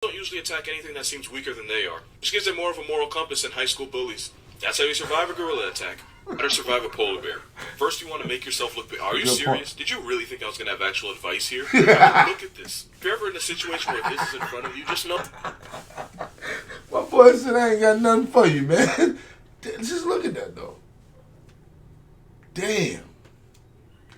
Don't usually attack anything that seems weaker than they are, which gives them more of a moral compass than high school bullies. That's how you survive a gorilla attack. How to survive a polar bear. First, you want to make yourself look big. Are you serious? Did you really think I was going to have actual advice here? Look at this. If you're ever in a situation where this is in front of you, just know. My boy said I ain't got nothing for you, man. Just look at that, though. Damn.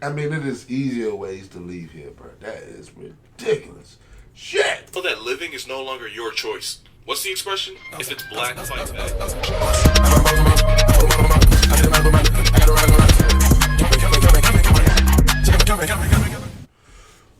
I mean, it is easier ways to leave here, bro. That is ridiculous. Shit! Know that living is no longer your choice. What's the expression? If it's black, fight back.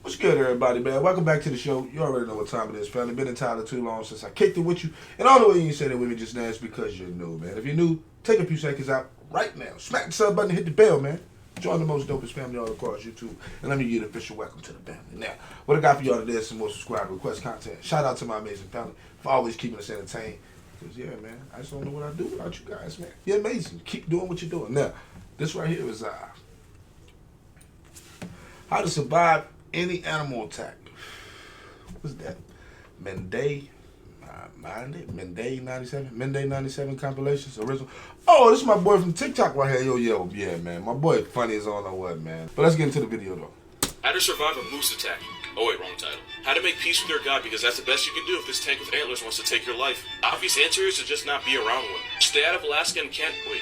What's good, everybody, man? Welcome back to the show. You already know what time it is, family. Been entitled too long since I kicked it with you. And all the way you said it with me just now is because you're new, man. If you're new, take a few seconds out right now. Smack the sub button, hit the bell, man. Join the most dopest family all across YouTube. And let me give you an official welcome to the family. Now, what I got for y'all today is some more subscriber request content. Shout out to my amazing family for always keeping us entertained. Because, yeah, man, I just don't know what I do without you guys, man. You're amazing. Keep doing what you're doing. Now, this right here is how to survive any animal attack. What's that? Menday 97 Compilations, original. Oh, this is my boy from TikTok right here. Yo, yeah, man. My boy funny as I don't know what, man. But let's get into the video, though. How to survive a moose attack. Oh wait, wrong title. How to make peace with your god, because that's the best you can do if this tank with antlers wants to take your life. Obvious answer is to just not be around one. Stay out of Alaska and can't... Wait,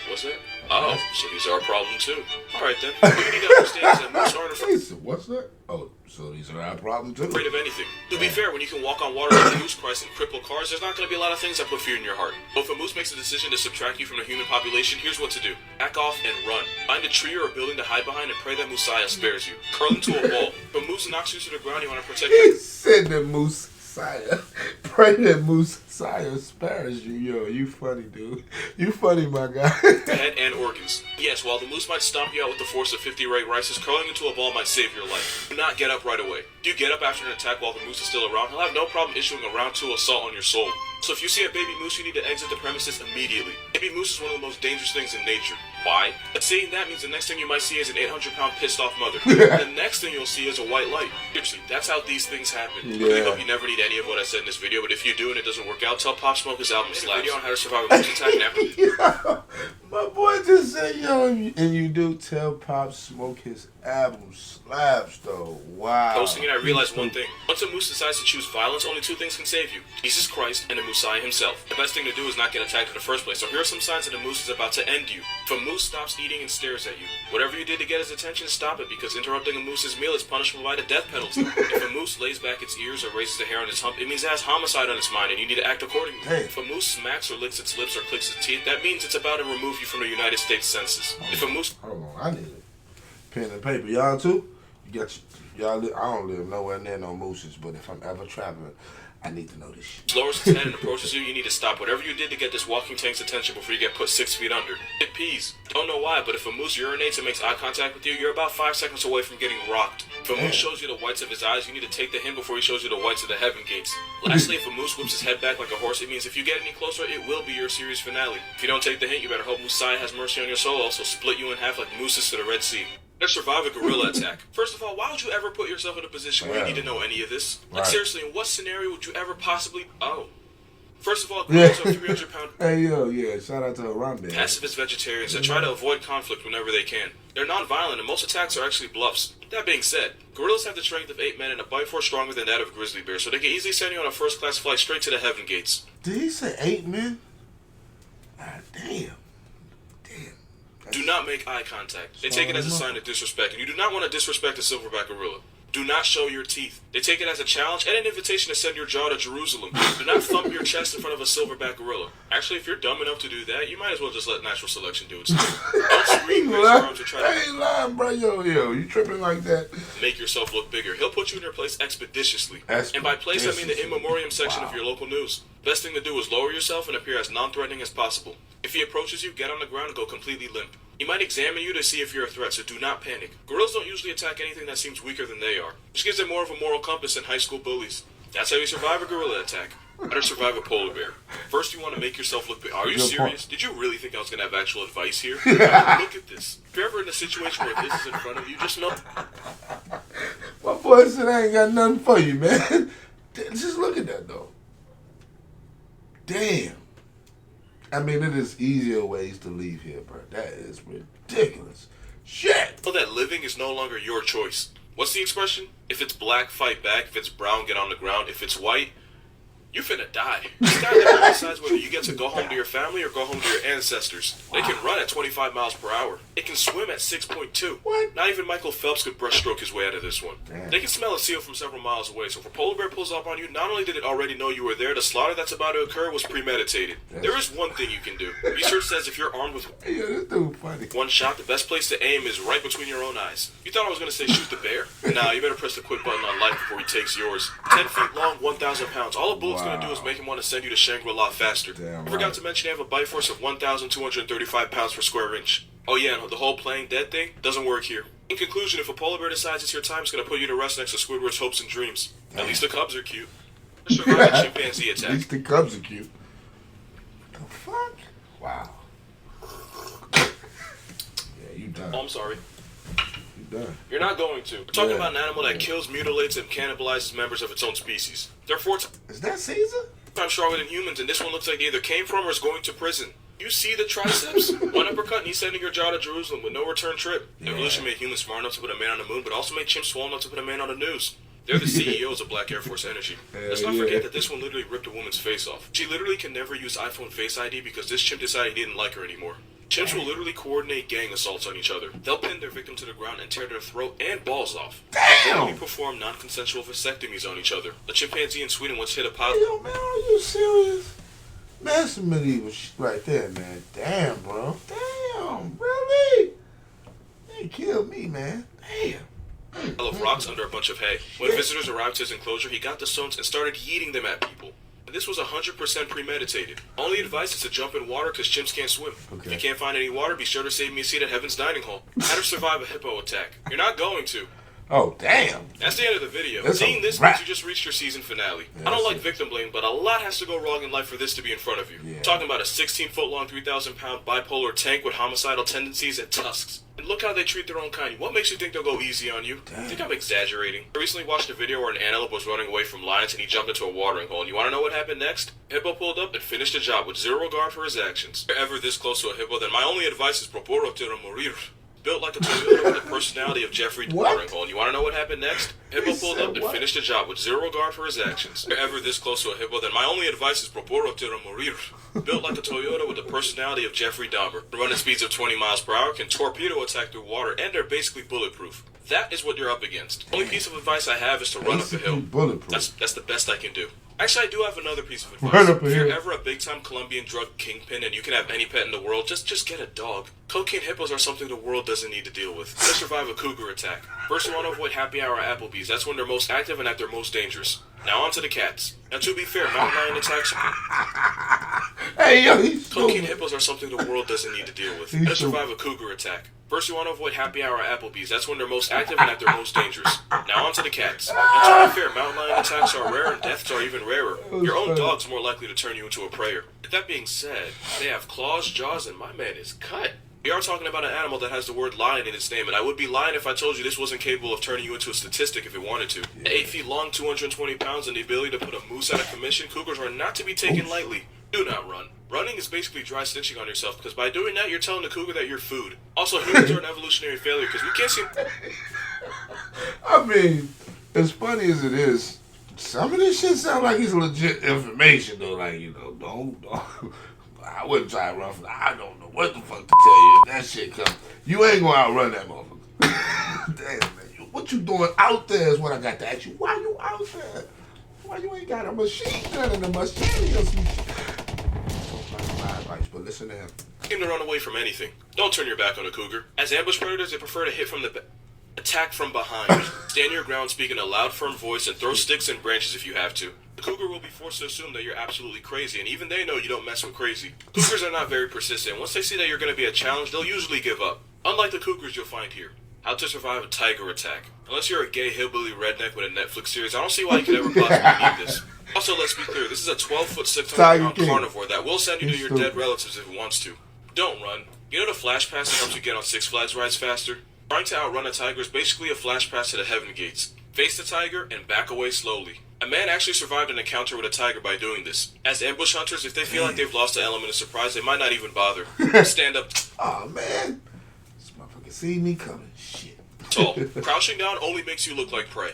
what's that? Oh, so these are a problem too. Alright then. What you need to understand is that moose aren't afraid. What's that? Oh, so these are our problem too? Afraid of anything. To be fair, when you can walk on water like Moose Christ and cripple cars, there's not going to be a lot of things that put fear in your heart. But if a moose makes a decision to subtract you from the human population, here's what to do. Back off and run. Find a tree or a building to hide behind and pray that Messiah spares you. Curl into a ball. If a moose knocks you to the ground, you want to protect He said that Moose Sire. Pray that Moose Sire spares you. Yo, you funny, dude. You funny, my guy. head and organs. Yes, while the moose might stomp you out with the force of 50 Ray Rices, curling into a ball might save your life. Do not get up right away. If you get up after an attack while the moose is still around, he'll have no problem issuing a round 2 assault on your soul. So if you see a baby moose, you need to exit the premises immediately. Baby moose is one of the most dangerous things in nature. Why? But saying that means the next thing you might see is an 800-pound pissed off mother. The next thing you'll see is a white light. Seriously, that's how these things happen. I really hope you never need any of what I said in this video, but if you do and it doesn't work out, tell Pop Smoke his album slaps. Video on how to survive a moose attack now. Yo, my boy just said, yo, and you do tell Pop Smoke his album slaps, though. Wow. Posting it, I realized one thing. Once a moose decides to choose violence, only 2 things can save you. Jesus Christ and the Messiah himself. The best thing to do is not get attacked in the first place. So here are some signs that a moose is about to end you. If a moose stops eating and stares at you, whatever you did to get his attention, stop it, because interrupting a moose's meal is punishable by the death penalty. If a moose lays back its ears or raises a hair on its hump, it means it has homicide on its mind and you need to act accordingly. Hey. If a moose smacks or licks its lips or clicks its teeth, that means it's about to remove you from the United States Census. If a moose... Hold on, I need a pen and paper. Y'all too? You got y'all. I don't live nowhere near no mooses, but if I'm ever traveling, I need to know this shit. lowers its head and approaches you, you need to stop whatever you did to get this walking tank's attention before you get put 6 feet under. It pees. Don't know why, but if a moose urinates and makes eye contact with you, you're about 5 seconds away from getting rocked. If a moose shows you the whites of his eyes, you need to take the hint before he shows you the whites of the heaven gates. Lastly, if a moose whips his head back like a horse, it means if you get any closer, it will be your series finale. If you don't take the hint, you better hope Messiah has mercy on your soul, also split you in half like mooses to the Red Sea. How to survive a gorilla attack. First of all, why would you ever put yourself in a position where you need to know any of this? Like, seriously, in what scenario would you ever possibly... Oh. First of all, gorillas are 300 pound... Hey, yo, yeah, shout out to Harambe. Pacifist vegetarians that try to avoid conflict whenever they can. They're non-violent, and most attacks are actually bluffs. That being said, gorillas have the strength of 8 men and a bite force stronger than that of grizzly bears, so they can easily send you on a first-class flight straight to the heaven gates. Did he say 8 men? Ah, damn. Do not make eye contact. They take it as a sign of disrespect, and you do not want to disrespect a silverback gorilla. Do not show your teeth. They take it as a challenge and an invitation to send your jaw to Jerusalem. Do not thump your chest in front of a silverback gorilla. Actually, if you're dumb enough to do that, you might as well just let natural selection do its thing. Don't scream, raise your arms, or try to... I ain't lying, bro. Yo, you tripping like that. Make yourself look bigger. He'll put you in your place expeditiously. And by place, I mean the in memoriam section of your local news. Best thing to do is lower yourself and appear as non-threatening as possible. If he approaches you, get on the ground and go completely limp. He might examine you to see if you're a threat, so do not panic. Gorillas don't usually attack anything that seems weaker than they are, which gives them more of a moral compass than high school bullies. That's how you survive a gorilla attack. How to survive a polar bear. First, you want to make yourself look big. Are you serious? Did you really think I was going to have actual advice here? Look at this. If you're ever in a situation where this is in front of you, just know. My boy said I ain't got nothing for you, man. Just look at that though. Damn. I mean, it is easier ways to leave here, bro. That is ridiculous. Shit. So that living is no longer your choice. What's the expression? If it's black, fight back. If it's brown, get on the ground. If it's white, you finna die. This guy never decides whether you get to go home to your family or go home to your ancestors. They can run at 25 miles per hour. They can swim at 6.2. What? Not even Michael Phelps could brushstroke his way out of this one. Damn. They can smell a seal from several miles away, so if a polar bear pulls up on you, not only did it already know you were there, the slaughter that's about to occur was premeditated. There is one thing you can do. Research says if you're armed with Yeah, this dude funny. one shot, the best place to aim is right between your own eyes. You thought I was going to say shoot the bear? Nah, you better press the quit button on life before he takes yours. 10 feet long, 1,000 pounds. All a bullet's going to do is make him want to send you to Shangri-La faster. Damn I forgot right. to mention they have a bite force of 1,235 pounds per square inch. Oh yeah, and the whole playing dead thing doesn't work here. In conclusion, if a polar bear decides it's your time, it's going to put you to rest next to Squidward's hopes and dreams. At least the cubs are cute. Survive a chimpanzee At attack. least the cubs are cute. The fuck? Wow. Yeah, you done. Oh, I'm sorry. You done. You're not going to. We're talking Yeah. about an animal that kills, mutilates, and cannibalizes members of its own species. They're 4 Is that Caesar? times stronger than humans, and this one looks like they either came from or is going to prison. You see the triceps? One uppercut and he's sending your jaw to Jerusalem with no return trip. Yeah. Evolution made humans smart enough to put a man on the moon, but also made chimps swollen enough to put a man on the news. They're the CEOs of Black Air Force Energy. Let's not forget that this one literally ripped a woman's face off. She literally can never use iPhone Face ID because this chimp decided he didn't like her anymore. Chimps will literally coordinate gang assaults on each other. They'll pin their victim to the ground and tear their throat and balls off. They'll only perform non-consensual vasectomies on each other. A chimpanzee in Sweden once hit a pilot. Yo, man, are you serious? Man, that's some medieval shit right there, man. Damn, bro. Damn, really? They killed me, man. Damn. Of rocks under a bunch of hay. When visitors arrived to his enclosure, he got the stones and started yeeting them at people. And this was 100% premeditated. Only advice is to jump in water because chimps can't swim. Okay. If you can't find any water, be sure to save me a seat at Heaven's Dining Hall. How to survive a hippo attack. You're not going to. Oh, damn. That's the end of the video. That's Seeing a this wrap. means you just reached your season finale. Yeah, I don't that's like it. victim blame, but a lot has to go wrong in life for this to be in front of you. Yeah. Talking about a 16-foot-long, 3,000-pound bipolar tank with homicidal tendencies and tusks. And look how they treat their own kind. What makes you think they'll go easy on you? I think I'm exaggerating. I recently watched a video where an antelope was running away from lions and he jumped into a watering hole. And you want to know what happened next? Hippo pulled up and finished the job with zero regard for his actions. If you're ever this close to a hippo, then my only advice is proporo tira morir. Built like a Toyota with the personality of Jeffrey What? watering hole. And you want to know what happened next? Hippo He pulled said up and what? finished the job with zero regard for his actions. If you're ever this close to a hippo, then my only advice is proporo tira morir. Built like a Toyota with the personality of Jeffrey Dahmer. Running speeds of 20 miles per hour, can torpedo attack through water, and they're basically bulletproof. That is what you're up against. Only piece of advice I have is to run up a Basically hill. bulletproof. That's the best I can do. Actually, I do have another piece of advice. Run up a If you're hill. ever a big-time Colombian drug kingpin and you can have any pet in the world, just get a dog. Cocaine hippos are something the world doesn't need to deal with. They'll survive a cougar attack. First, you want to avoid happy hour at Applebee's. That's when they're most active and at their most dangerous. Now on to the cats. Now to be fair, mountain lion attacks. Hey, yo, he's Cocaine stupid. hippos are something the world doesn't need to deal with. He's They'll stupid. survive a cougar attack. First, you want to avoid happy hour at Applebee's. That's when they're most active and at their most dangerous. Now on to the cats. Now to be fair, mountain lion attacks are rare and deaths are even rarer. Your own dog's more likely to turn you into a prayer. With that being said, they have claws, jaws, and my man is cut. We are talking about an animal that has the word lion in its name, and I would be lying if I told you this wasn't capable of turning you into a statistic if it wanted to. At 8 feet long, 220 pounds, and the ability to put a moose out of commission, cougars are not to be taken lightly. Do not run. Running is basically dry stitching on yourself, because by doing that, you're telling the cougar that you're food. Also, humans are an evolutionary failure, because we can't seem... I mean, as funny as it is, some of this shit sound like it's legit information, though. Like, you know, don't. I wouldn't try to run from I don't know what the fuck to tell you if that shit comes. You ain't gonna outrun that motherfucker. Damn, man. What you doing out there is what I got to ask you. Why you out there? Why you ain't got a machine gun and a machete or some shit? Don't like my advice, but listen to him. seem to run away from anything. Don't turn your back on a cougar. As ambush predators, they prefer to hit from the attack from behind. Stand your ground, speak in a loud, firm voice, and throw sticks and branches if you have to. The cougar will be forced to assume that you're absolutely crazy, and even they know you don't mess with crazy. Cougars are not very persistent. Once they see that you're going to be a challenge, they'll usually give up. Unlike the cougars you'll find here. How to survive a tiger attack. Unless you're a gay hillbilly redneck with a Netflix series, I don't see why you could ever possibly need this. Also, let's be clear, this is a 12-foot, 600-pound carnivore that will send you to your dead relatives if it wants to. Don't run. You know the flash pass that helps you get on Six Flags rides faster? Trying to outrun a tiger is basically a flash pass to the heaven gates. Face the tiger and back away slowly. A man actually survived an encounter with a tiger by doing this. As ambush hunters, if they feel like they've lost the element of surprise, they might not even bother. Stand up Oh man, this motherfucker see me coming. Shit. tall. Crouching down only makes you look like prey.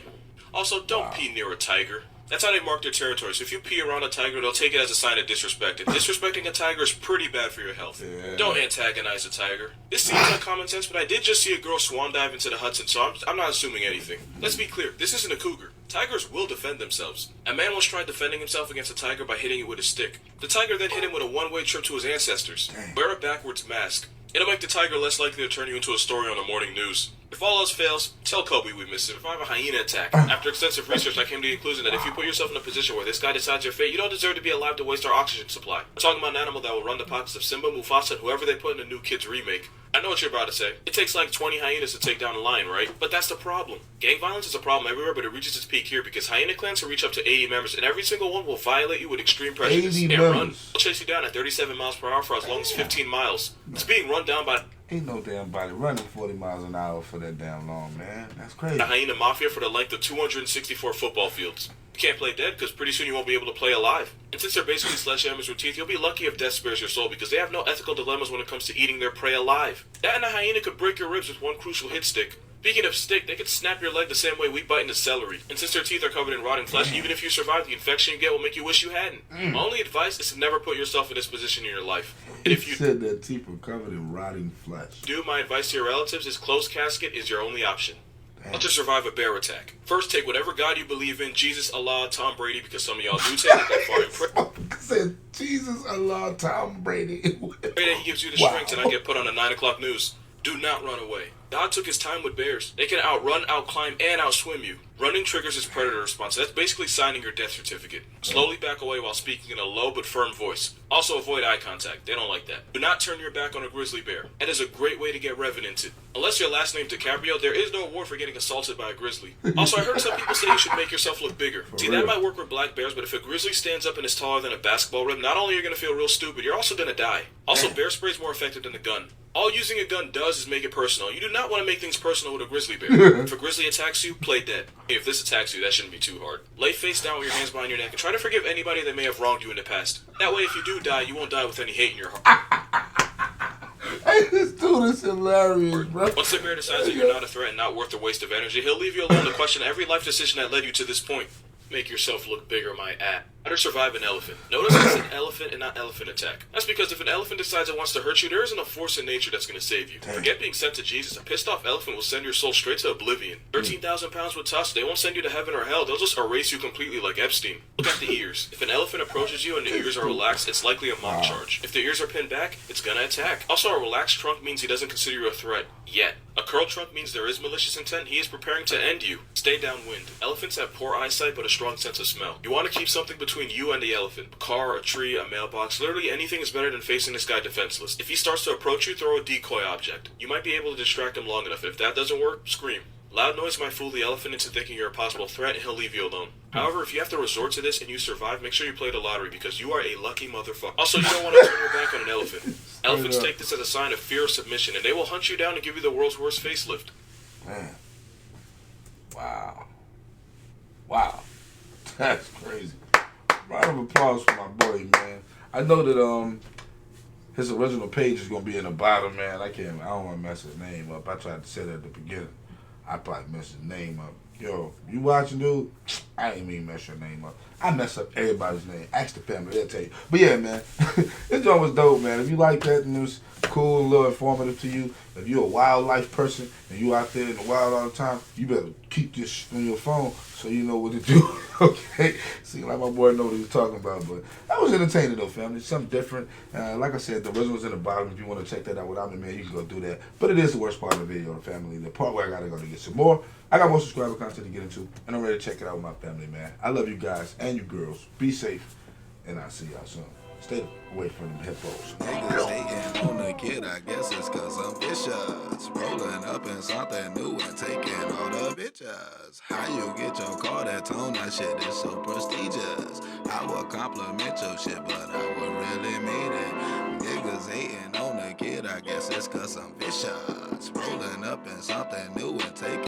Also, don't pee near a tiger. That's how they mark their territory. So if you pee around a tiger, they'll take it as a sign of disrespect. And disrespecting a tiger is pretty bad for your health. Yeah. Don't antagonize a tiger. This seems like common sense, but I did just see a girl swan dive into the Hudson, so I'm not assuming anything. Let's be clear, this isn't a cougar. Tigers will defend themselves. A man once tried defending himself against a tiger by hitting it with a stick. The tiger then hit him with a one-way trip to his ancestors. Wear a backwards mask. It'll make the tiger less likely to turn you into a story on the morning news. If all else fails, tell Kobe we miss him. If I have a hyena attack, after extensive research, I came to the conclusion that if you put yourself in a position where this guy decides your fate, you don't deserve to be alive to waste our oxygen supply. I'm talking about an animal that will run the pockets of Simba, Mufasa, and whoever they put in the new Kids remake. I know what you're about to say. It takes like 20 hyenas to take down a lion, right? But that's the problem. Gang violence is a problem everywhere, but it reaches its peak here because hyena clans can reach up to 80 members, and every single one will violate you with extreme prejudice 80 and run. members. They'll chase you down at 37 miles per hour for as long as 15 miles. It's being run down by Ain't no damn body running 40 miles an hour for that damn long, man. That's crazy. the hyena mafia for the length of 264 football fields. You can't play dead because pretty soon you won't be able to play alive. And since they're basically sledgehammers with teeth, you'll be lucky if death spares your soul because they have no ethical dilemmas when it comes to eating their prey alive. That and a hyena could break your ribs with one crucial hit stick. Speaking of stick, they could snap your leg the same way we bite into celery. And since their teeth are covered in rotting flesh, even if you survive, the infection you get will make you wish you hadn't. My only advice is to never put yourself in this position in your life. And if you said that teeth were covered in rotting flesh. do, my advice to your relatives is closed casket is your only option. How to survive a bear attack. First, take whatever God you believe in, Jesus, Allah, Tom Brady, because some of y'all do take it that far in prayer. Said Jesus, Allah, Tom Brady. Pray that he gives you the strength to not get put on the 9 o'clock news. Do not run away. God took his time with bears. They can outrun, outclimb, and outswim you. Running triggers his predator response. That's basically signing your death certificate. Slowly back away while speaking in a low but firm voice. Also avoid eye contact. They don't like that. Do not turn your back on a grizzly bear. That is a great way to get revenanted. Unless your last name DiCaprio, there is no award for getting assaulted by a grizzly. Also, I heard some people say you should make yourself look bigger. See, that might work with black bears, but if a grizzly stands up and is taller than a basketball rim, not only are you going to feel real stupid, you're also going to die. Also, bear spray is more effective than a gun. All using a gun does is make it personal. You do not want to make things personal with a grizzly bear. If a grizzly attacks you, play dead. If this attacks you, that shouldn't be too hard. Lay face down with your hands behind your neck and try to forgive anybody that may have wronged you in the past. That way, if you do die, you won't die with any hate in your heart. Hey, this dude is hilarious, bro. Once the bear decides that you're not a threat and not worth the waste of energy, he'll leave you alone to question every life decision that led you to this point. Make yourself look bigger, my at. How to survive an elephant. Notice it's an elephant and not elephant attack. That's because if an elephant decides it wants to hurt you, there isn't a force in nature that's going to save you. Forget being sent to Jesus. A pissed off elephant will send your soul straight to oblivion. 13,000 pounds with tusks. They won't send you to heaven or hell. They'll just erase you completely like Epstein. Look at the ears. If an elephant approaches you and the ears are relaxed, it's likely a mock charge. If the ears are pinned back, it's going to attack. Also, a relaxed trunk means he doesn't consider you a threat. Yet. A curled trunk means there is malicious intent. He is preparing to end you. Stay downwind. Elephants have poor eyesight but a strong sense of smell. You want to keep something between you and the elephant. A car, a tree, a mailbox. Literally anything is better than facing this guy defenseless. If he starts to approach you, throw a decoy object. You might be able to distract him long enough. If that doesn't work, scream. Loud noise might fool the elephant into thinking you're a possible threat and he'll leave you alone. However, if you have to resort to this and you survive, make sure you play the lottery because you are a lucky motherfucker. Also, you don't want to turn your back on an elephant. Elephants take this as a sign of fear or submission and they will hunt you down and give you the world's worst facelift. Man. Wow. Wow. That's crazy. Round of applause for my boy, man. I know that his original page is gonna be in the bottom, man. I don't wanna mess his name up. I tried to say that at the beginning. I probably messed his name up. Yo, you watching, dude? I ain't mean mess your name up. I mess up everybody's name. Ask the family, they'll tell you. But yeah, man, this joint was dope, man. If you like that and it was cool, a little informative to you, if you're a wildlife person and you out there in the wild all the time, you better keep this on your phone so you know what to do. Okay? Seems like my boy know what he was talking about, but that was entertaining though, family. Something different. Like I said, the original's in the bottom. If you want to check that out without me, man, you can go do that. But it is the worst part of the video, the family. The part where I gotta go to get some more. I got more subscriber content to get into, and I'm ready to check it out with my family, man. I love you guys and you girls. Be safe, and I'll see y'all soon. Stay away from them hippos. Niggas hating on the kid, I guess it's cause I'm vicious. Rolling up in something new and taking all the bitches. How you get your car that tone, that shit is so prestigious. I would compliment your shit, but I would really mean it. Niggas hating on the kid, I guess it's cause I'm vicious. Rolling up in something new and taking